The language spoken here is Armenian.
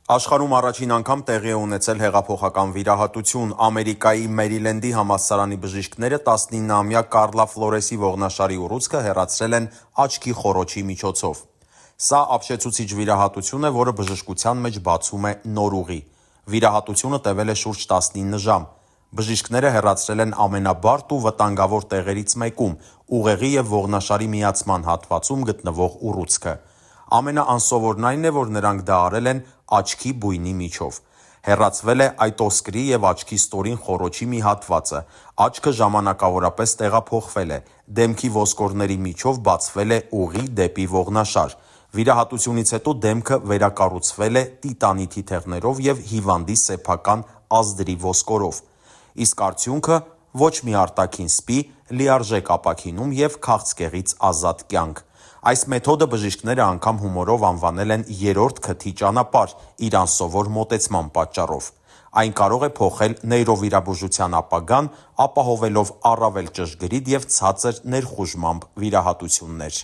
Աշխարհում առաջին անգամ տեղի է ունեցել հեղափոխական վիրահատություն։ Ամերիկայի Մերիլենդի համալսարանի բժիշկները 19-ամյա Կարլա Ֆլորեսի ողնաշարի ուռուցքը հեռացրել են աչքի խոռոչի միջոցով։ Սա ապշեցուցիչ վիրահատություն է, որը բժշկության մեջ բացում է նոր ուղի։ Վիրահատությունը տևել է շուրջ 19 ժամ։ Բժիշկները հեռացրել են ամենաբարդ ու վտանգավոր տեղերից մեկում՝ ուղեղի և ողնաշարի միացման հատվածում գտնվող ուռուցքը։ Ամենաանսովորն այն է, որ նրանք դա արել են աչքի բույնի միջով։ Հեռացվել է այտոսկրի և աչքի ստորին խոռոչի մի հատվածը, աչքը ժամանակավորապես տեղափոխվել է, դեմքի ոսկորների միջով բացվել է ուղի դեպի ողնաշար։ Վիրահատությունից հետո դեմքը վերակառուցվել է տիտանի թիթեղներով և հիվանդի սեփական ազդրի ոսկորով։ Իսկ արդյունքը՝ ոչ մի արտաքին սպի, լիարժեք ապաքինում և քաղցկեղից ազատ կյանք։ Այս մեթոդը բժիշկները անգամ հումորով անվանել են երրորդ քթի ճանապարհ՝ իր անսովոր մոտեցման պատճառով։ Այն կարող է փոխել նեյրովիրաբուժության ապագան՝ ապահովելով առավել ճշգրիտ և ցածր ներխուժմամբ վիրահատություններ։